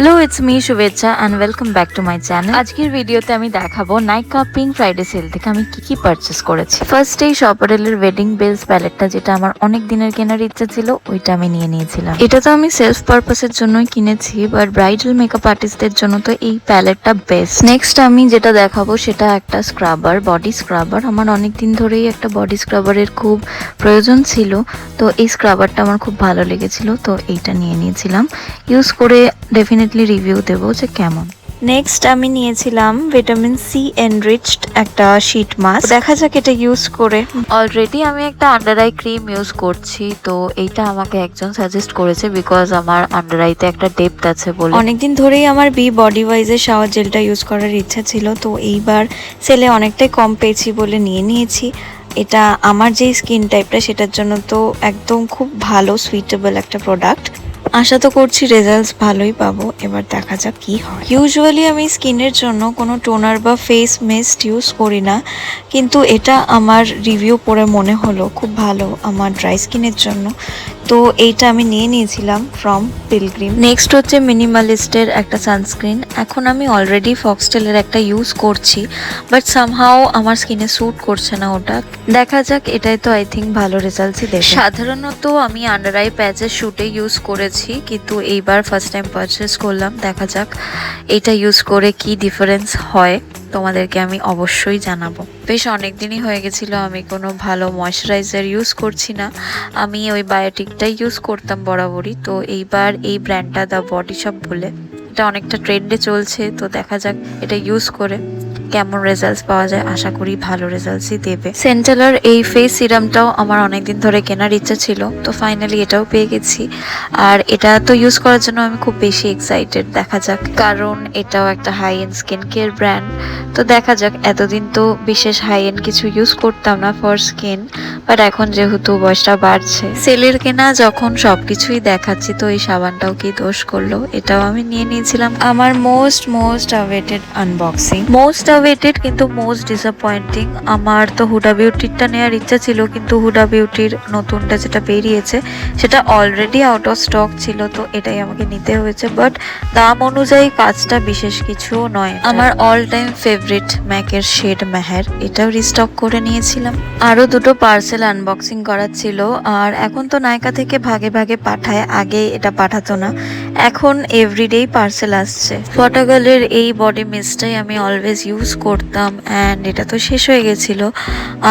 Hello, it's me শুভেচ্ছা and welcome back to my channel. আজকের ভিডিওতে আমি দেখাবো নাইকা পিঙ্ক ফ্রাইডে সেল থেকে আমি কি পারচেস করেছি। ফার্স্ট এই শপারেলের ওয়েডিং বেলস প্যালেটটা, যেটা আমার অনেক দিনের কেনার ইচ্ছা ছিল, ওইটা আমি নিয়ে নিয়েছিলাম। এটা তো আমি সেলফ পারপাসের জন্যই কিনেছি, বাট ব্রাইডাল মেকআপ আর্টিস্টদের জন্য তো এই প্যালেটটা বেস্ট। নেক্সট আমি যেটা দেখাবো সেটা একটা স্ক্রাবার, বডি স্ক্রাবার। আমার অনেক দিন ধরেই একটা বডি স্ক্রাবারের খুব প্রয়োজন ছিল, তো এই স্ক্রাবারটা আমার খুব ভালো লেগেছিল, তো এইটা নিয়ে নিয়েছিলাম। ইউজ করে ডেফিনেটলি রিভিউ দেবো যে কেমন। নেক্সট আমি নিয়েছিলাম ভিটামিন সি এনরিচড একটা শীট মাস্ক। দেখা যাক এটা ইউজ করে। অলরেডি আমি একটা আন্ডার আই ক্রিম ইউজ করছি, তো এইটা আমাকে একজন সাজেস্ট করেছে বিকজ আমার আন্ডার আইতে একটা ডেপথ আছে বলে। অনেকদিন ধরেই আমার বি বডি ওয়াইজের শাওয়ার জেলটা ইউজ করার ইচ্ছা ছিল, তো এইবার সেলে অনেকটাই কম পেয়েছি বলে নিয়ে নিয়েছি। এটা আমার যে স্কিন টাইপটা সেটার জন্য তো একদম খুব ভালো সুইটেবল একটা প্রোডাক্ট। আশা তো করছি রেজাল্টস ভালোই পাবো, এবার দেখা যাক কি হয়। ইউজুয়ালি আমি স্কিনের জন্য কোনো টোনার বা ফেস মিস্ট ইউজ করি না, কিন্তু এটা আমার রিভিউ পড়ে মনে হলো খুব ভালো আমার ড্রাই স্কিনের জন্য, তো এইটা আমি নিয়ে নিয়েছিলাম ফ্রম পিলগ্রিম। নেক্সট হচ্ছে মিনিমালিস্টের একটা সানস্ক্রিন। এখন আমি অলরেডি ফক্সটেলের একটা ইউজ করছি, বাট সামহাও আমার স্কিনে স্যুট করছে না ওটা। দেখা যাক, এটাই তো আই থিঙ্ক ভালো রেজাল্টসই দেবে। সাধারণত আমি আন্ডার আই প্যাচের শুটে ইউজ করেছি, কিন্তু এইবার ফার্স্ট টাইম পারচেস করলাম। দেখা যাক এটা ইউজ করে কি ডিফারেন্স হয়, তোমাদেরকে আমি অবশ্যই জানাবো। বেশ অনেকদিনই হয়ে গেছিল আমি কোনো ভালো ময়শ্চারাইজার ইউজ করছি না। আমি ওই বায়োটিকটাই ইউজ করতাম বরাবরই, তো এইবার এই ব্র্যান্ডটা দ্য বডি শপ বলে, এটা অনেকটা ট্রেন্ডে চলছে, তো দেখা যাক এটা ইউজ করে কেমন রেজাল্টস পাওয়া যায়। আশা করি ভালো রেজাল্টসই দেবে। সেন্টেলার এই ফেস সিরামটাও আমার অনেকদিন ধরে কেনার ইচ্ছা ছিল, তো ফাইনালি এটাও পেয়ে গেছি। আর এটা তো ইউজ করার জন্য আমি খুব বেশি এক্সাইটেড। দেখা যাক, কারণ এটাও একটা high end skin care brand, তো দেখা যাক। এতদিন তো বিশেষ হাই এন্ড কিছু ইউজ করতাম না ফর স্কিন, বাট এখন যেহেতু বয়সটা বাড়ছে, সেলের কেনা যখন সবকিছুই দেখাচ্ছি, তো এই সাবানটাও কি দোষ করলো, এটাও আমি নিয়ে নিয়েছিলাম। আমার most awaited unboxing, most awaited কিন্তু মোস্ট ডিসঅ্যাপয়েন্টিং। আমার তো হুডা বিউটিরটা নেওয়ার ইচ্ছা ছিল, কিন্তু হুডা বিউটির নতুনটা যেটা বেরিয়েছে সেটা অলরেডি আউট অফ স্টক ছিল, তো এটাই আমাকে নিতে হয়েছে। বাট দাম অনুযায়ী কাজটা বিশেষ কিছু নয়। আমার অল টাইম ফেভারিট ম্যাকের শেড মেহের, এটাও রিস্টক করে নিয়েছিলাম। আরো দুটো পার্সেল আনবক্সিং করার ছিল। আর এখন তো নাইকা থেকে ভাগে ভাগে পাঠায়, আগে এটা পাঠাতো না, এখন এভরিডেই পার্সেল আসছে। ফটাগালের এই বডি মিস্টটাই আমি অলওয়েজ ইউজ করতাম, অ্যান্ড এটা তো শেষ হয়ে গেছিল,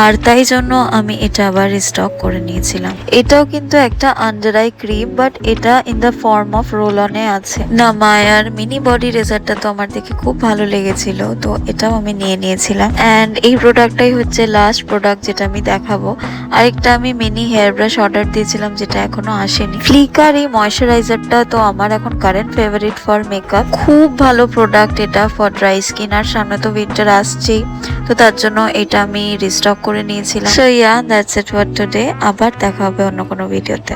আর তাই জন্য আমি এটা আবার রিস্টক করে নিয়েছিলাম। এটাও কিন্তু একটা আন্ডার আই ক্রিম, বাট এটা in the form of roll অনে আছে। নামায়ার মিনি বডি রেজারটা তো আমার দেখে খুব ভালো লেগেছিল, তো এটাও আমি নিয়ে নিয়েছিলাম। অ্যান্ড এই প্রোডাক্টটাই হচ্ছে লাস্ট প্রোডাক্ট যেটা আমি দেখাবো। আরেকটা আমি মিনি হেয়ার ব্রাশ অর্ডার দিয়েছিলাম, যেটা এখনো আসেনি। ফ্লিকার এই ময়শ্চারাইজারটা তো আমার এখন কারেন্ট ফেভারিট ফর মেকআপ। খুব ভালো প্রোডাক্ট এটা ফর ড্রাই স্কিন, আর সামনে তো উইন্টার আসছেই, তো তার জন্য এটা আমি রিস্টক করে নিয়েছিলাম। So yeah, that's it for today. আবার দেখা হবে অন্য কোনো ভিডিওতে।